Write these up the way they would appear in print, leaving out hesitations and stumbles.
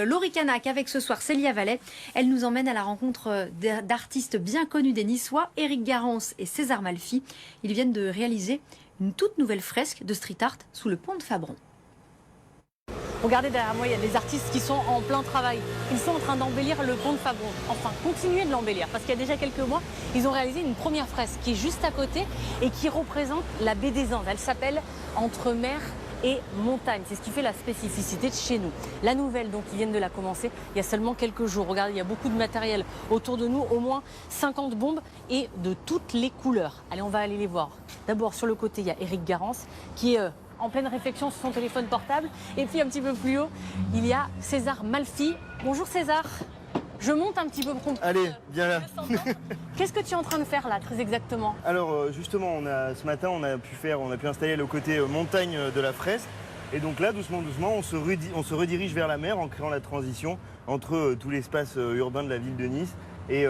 Laurie Canac avec ce soir Célia Vallet. Elle nous emmène à la rencontre d'artistes bien connus des Niçois, Éric Garance et César Malfi. Ils viennent de réaliser une toute nouvelle fresque de street art sous le pont de Fabron. Regardez derrière moi, il y a des artistes qui sont en plein travail. Ils sont en train d'embellir le pont de Fabron. Enfin, continuer de l'embellir. Parce qu'il y a déjà quelques mois, ils ont réalisé une première fresque qui est juste à côté et qui représente la baie des Andes. Elle s'appelle Entre mer et montagne. C'est ce qui fait la spécificité de chez nous. La nouvelle, donc, ils viennent de la commencer il y a seulement quelques jours. Regardez, il y a beaucoup de matériel autour de nous, au moins 50 bombes et de toutes les couleurs. Allez, on va aller les voir. D'abord, sur le côté, il y a Éric Garance qui est en pleine réflexion sur son téléphone portable. Et puis, un petit peu plus haut, il y a César Malfi. Bonjour César. Je monte un petit peu pour comprendre. Allez, viens là. Qu'est-ce que tu es en train de faire là, très exactement? Alors justement, ce matin, on a pu installer le côté montagne de la fresque. Et donc là, doucement, on se redirige vers la mer en créant la transition entre tout l'espace urbain de la ville de Nice et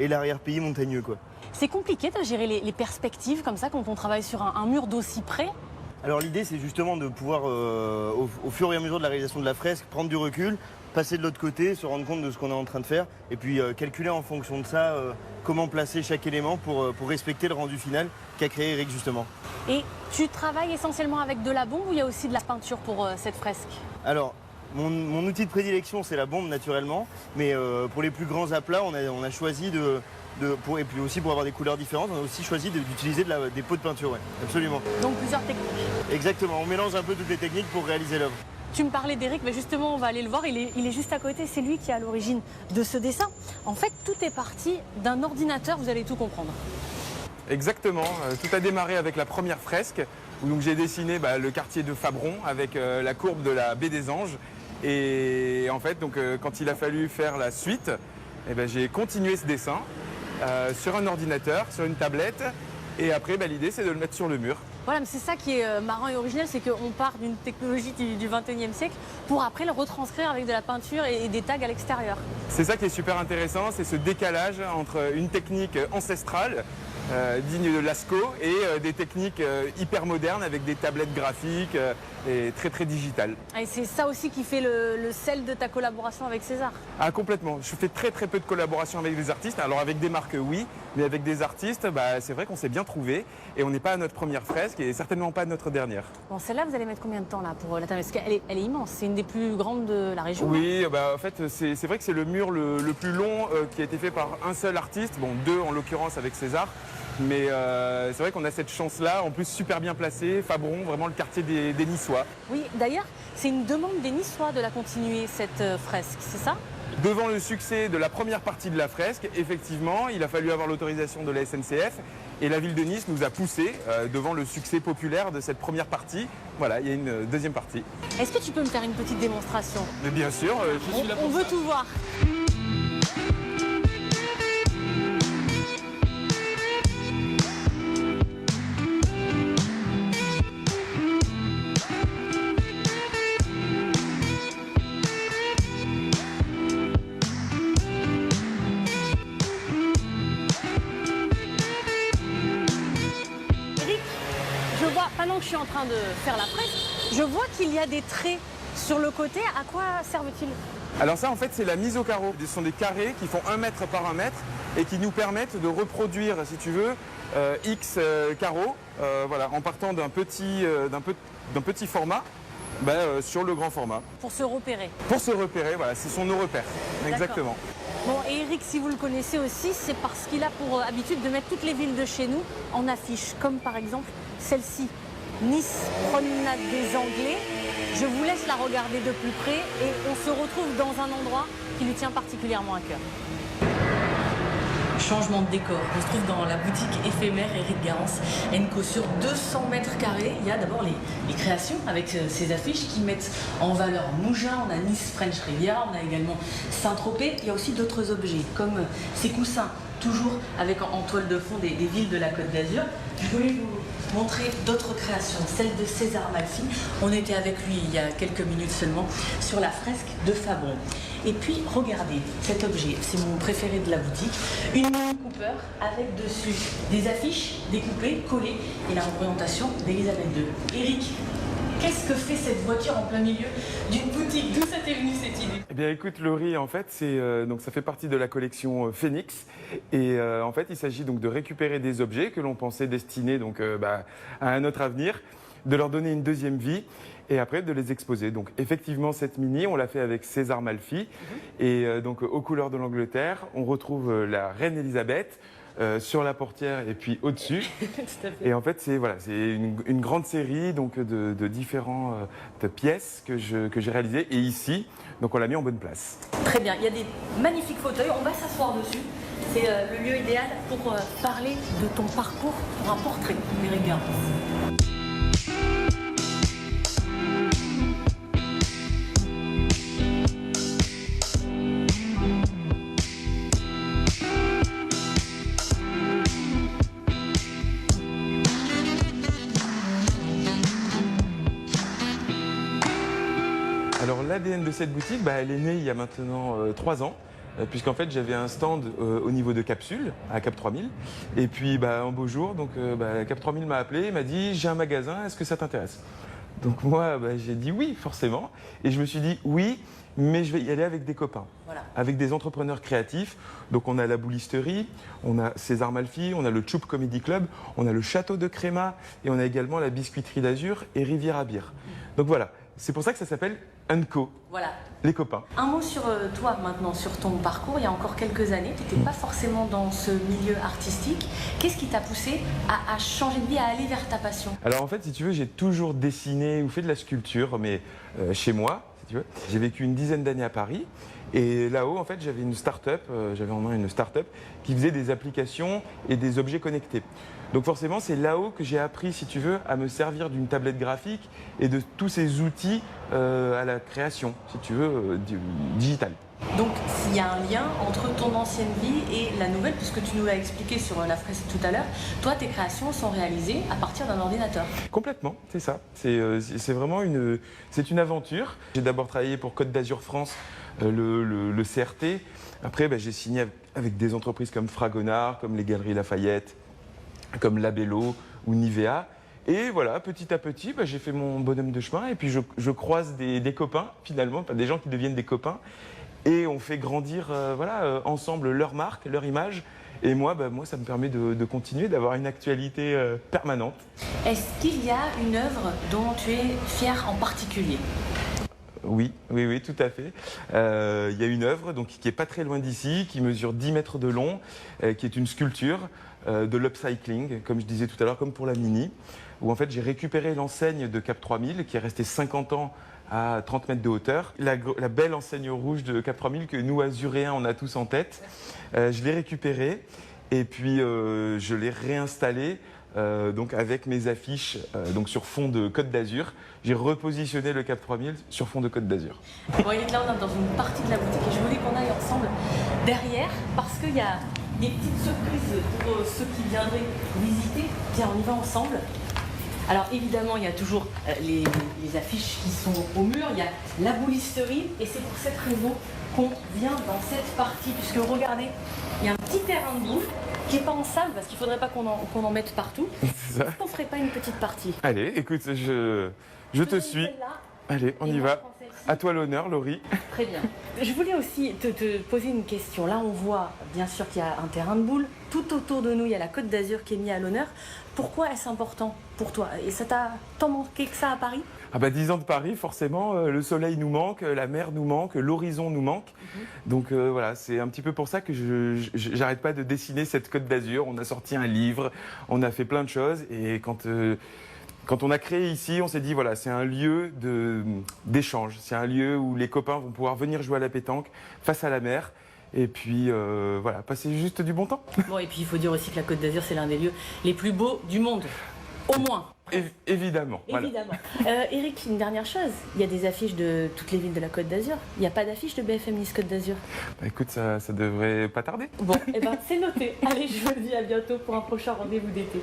l'arrière-pays montagneux, quoi. C'est compliqué de gérer les perspectives comme ça quand on travaille sur un mur d'aussi près? Alors l'idée, c'est justement de pouvoir, au fur et à mesure de la réalisation de la fresque, prendre du recul, passer de l'autre côté, se rendre compte de ce qu'on est en train de faire et puis calculer en fonction de ça comment placer chaque élément pour respecter le rendu final qu'a créé Éric justement. Et tu travailles essentiellement avec de la bombe ou il y a aussi de la peinture pour cette fresque? Alors, mon outil de prédilection, c'est la bombe naturellement, mais pour les plus grands aplats, on a choisi et puis aussi pour avoir des couleurs différentes, on a aussi choisi d'utiliser des pots de peinture, ouais, absolument. Donc plusieurs techniques. Exactement, on mélange un peu toutes les techniques pour réaliser l'œuvre. Tu me parlais d'Éric, mais justement on va aller le voir, il est juste à côté, c'est lui qui est à l'origine de ce dessin. En fait, tout est parti d'un ordinateur, vous allez tout comprendre. Exactement, tout a démarré avec la première fresque, où j'ai dessiné le quartier de Fabron avec la courbe de la baie des Anges. Et en fait, quand il a fallu faire la suite, j'ai continué ce dessin sur un ordinateur, sur une tablette. Et après, l'idée, c'est de le mettre sur le mur. Voilà, mais c'est ça qui est marrant et original, c'est qu'on part d'une technologie du 21e siècle pour après le retranscrire avec de la peinture et des tags à l'extérieur. C'est ça qui est super intéressant, c'est ce décalage entre une technique ancestrale, digne de Lascaux, et des techniques hyper modernes avec des tablettes graphiques et très très digitales. Et c'est ça aussi qui fait le sel de ta collaboration avec César? Ah, complètement. Je fais très très peu de collaboration avec des artistes. Alors avec des marques, oui, mais avec des artistes, c'est vrai qu'on s'est bien trouvé et on n'est pas à notre première fresque et certainement pas à notre dernière. Bon, celle-là, vous allez mettre combien de temps là pour la terminer? Parce qu'elle est immense, c'est une des plus grandes de la région. Oui, en fait, c'est vrai que c'est le mur le plus long qui a été fait par un seul artiste, bon, deux en l'occurrence avec César. Mais c'est vrai qu'on a cette chance-là, en plus super bien placée, Fabron, vraiment le quartier des Niçois. Oui, d'ailleurs, c'est une demande des Niçois de la continuer, cette fresque, c'est ça? Devant le succès de la première partie de la fresque, effectivement, il a fallu avoir l'autorisation de la SNCF et la ville de Nice nous a poussé devant le succès populaire de cette première partie. Voilà, il y a une deuxième partie. Est-ce que tu peux me faire une petite démonstration? Mais bien sûr, je suis là pour ça. On veut tout voir. Pendant que je suis en train de faire la fresque, je vois qu'il y a des traits sur le côté. À quoi servent-ils? Alors ça, en fait, c'est la mise au carreau. Ce sont des carrés qui font 1 mètre par 1 mètre et qui nous permettent de reproduire, si tu veux, X carreaux, voilà, en partant d'un petit format sur le grand format. Pour se repérer. Pour se repérer, voilà, ce sont nos repères. Exactement. Bon, et Éric, si vous le connaissez aussi, c'est parce qu'il a pour habitude de mettre toutes les villes de chez nous en affiche, comme par exemple celle-ci, Nice, promenade des Anglais. Je vous laisse la regarder de plus près et on se retrouve dans un endroit qui lui tient particulièrement à cœur. Changement de décor. On se trouve dans la boutique éphémère Éric Garance, Enco, sur 200 mètres carrés. Il y a d'abord les créations avec ces affiches qui mettent en valeur Mougins, on a Nice French Riviera, on a également Saint-Tropez. Il y a aussi d'autres objets comme ces coussins, toujours avec en toile de fond des villes de la Côte d'Azur. Je voulais vous montrer d'autres créations, celle de César Malfi. On était avec lui il y a quelques minutes seulement sur la fresque de Fabron. Et puis regardez cet objet, c'est mon préféré de la boutique, une Mini Cooper avec dessus des affiches découpées, collées et la représentation d'Elisabeth II. Éric, Qu'est-ce que fait cette voiture en plein milieu d'une boutique? D'où ça t'est venu cette idée? Eh bien écoute Laurie, en fait donc ça fait partie de la collection Phoenix et en fait il s'agit donc de récupérer des objets que l'on pensait destinés donc à un autre avenir, de leur donner une deuxième vie et après de les exposer. Donc effectivement cette Mini on l'a fait avec César Malfi et donc aux couleurs de l'Angleterre on retrouve la reine Elisabeth. Sur la portière et puis au-dessus. Et en fait, c'est une grande série donc, de différentes pièces que j'ai réalisées. Et ici, donc on l'a mis en bonne place. Très bien, il y a des magnifiques fauteuils, on va s'asseoir dessus. C'est le lieu idéal pour parler de ton parcours pour un portrait, Éric Garance. Alors l'ADN de cette boutique, elle est née il y a maintenant 3 ans. Puisqu'en fait j'avais un stand au niveau de Capsule, à Cap 3000. Et puis un beau jour, donc, Cap 3000 m'a appelé et m'a dit « j'ai un magasin, est-ce que ça t'intéresse ?» Donc moi j'ai dit oui forcément. Et je me suis dit oui, mais je vais y aller avec des copains, avec des entrepreneurs créatifs. Donc on a la boulisterie, on a César Malfi, on a le Tchoub Comedy Club, on a le Château de Créma et on a également la Biscuiterie d'Azur et Rivière à Bière. Donc voilà, c'est pour ça que ça s'appelle Unco. Voilà. Les copains. Un mot sur toi maintenant, sur ton parcours. Il y a encore quelques années, tu n'étais pas forcément dans ce milieu artistique. Qu'est-ce qui t'a poussé à changer de vie, à aller vers ta passion? Alors en fait, si tu veux, j'ai toujours dessiné ou fait de la sculpture, mais chez moi, si tu veux. J'ai vécu une dizaine d'années à Paris. Et là-haut, en fait, j'avais une start-up, j'avais en main une start-up qui faisait des applications et des objets connectés. Donc forcément, c'est là-haut que j'ai appris, si tu veux, à me servir d'une tablette graphique et de tous ces outils à la création, si tu veux, digitale. Donc, il y a un lien entre ton ancienne vie et la nouvelle, puisque tu nous l'as expliqué sur la fresque tout à l'heure. Toi, tes créations sont réalisées à partir d'un ordinateur. Complètement, c'est ça. C'est vraiment une aventure. J'ai d'abord travaillé pour Côte d'Azur France, le CRT. Après, j'ai signé avec des entreprises comme Fragonard, comme les Galeries Lafayette, comme Labello ou Nivea. Et voilà, petit à petit, j'ai fait mon bonhomme de chemin et puis je croise des copains, finalement, des gens qui deviennent des copains. Et on fait grandir ensemble leur marque, leur image. Et moi, ça me permet de continuer, d'avoir une actualité permanente. Est-ce qu'il y a une œuvre dont tu es fier en particulier ? Oui, tout à fait. Il y a une œuvre donc, qui n'est pas très loin d'ici, qui mesure 10 mètres de long, qui est une sculpture de l'upcycling, comme je disais tout à l'heure, comme pour la Mini, où en fait j'ai récupéré l'enseigne de Cap 3000, qui est restée 50 ans à 30 mètres de hauteur. La belle enseigne rouge de Cap 3000 que nous, Azuréens, on a tous en tête. Je l'ai récupérée et puis je l'ai réinstallée donc avec mes affiches donc sur fond de Côte d'Azur. J'ai repositionné le Cap 3000 sur fond de Côte d'Azur. Bon, Éric, là on est dans une partie de la boutique et je voulais qu'on aille ensemble derrière parce qu'il y a des petites surprises pour ceux qui viendraient visiter. Tiens, on y va ensemble. Alors évidemment, il y a toujours les affiches qui sont au mur, il y a la boulisterie et c'est pour cette raison qu'on vient dans cette partie, puisque regardez, il y a un petit terrain de boule qui n'est pas en salle parce qu'il ne faudrait pas qu'on en mette partout. Est-ce qu'on ne ferait pas une petite partie? Allez, écoute, je te suis. Allez, on y va. À toi l'honneur, Laurie. Très bien. Je voulais aussi te poser une question. Là, on voit bien sûr qu'il y a un terrain de boule. Tout autour de nous, il y a la Côte d'Azur qui est mise à l'honneur. Pourquoi est-ce important pour toi? Et ça t'a tant manqué que ça à Paris? 10 ans de Paris, forcément, le soleil nous manque, la mer nous manque, l'horizon nous manque. Donc voilà, c'est un petit peu pour ça que j'arrête pas de dessiner cette Côte d'Azur. On a sorti un livre, on a fait plein de choses. Et quand on a créé ici, on s'est dit, voilà, c'est un lieu d'échange. C'est un lieu où les copains vont pouvoir venir jouer à la pétanque face à la mer. Et puis, voilà, passer juste du bon temps. Bon, et puis il faut dire aussi que la Côte d'Azur, c'est l'un des lieux les plus beaux du monde. Au moins. Évidemment. Évidemment. Voilà. Éric, une dernière chose. Il y a des affiches de toutes les villes de la Côte d'Azur. Il n'y a pas d'affiche de BFM Nice Côte d'Azur. Écoute, ça devrait pas tarder. Bon, c'est noté. Allez, je vous dis à bientôt pour un prochain rendez-vous d'été.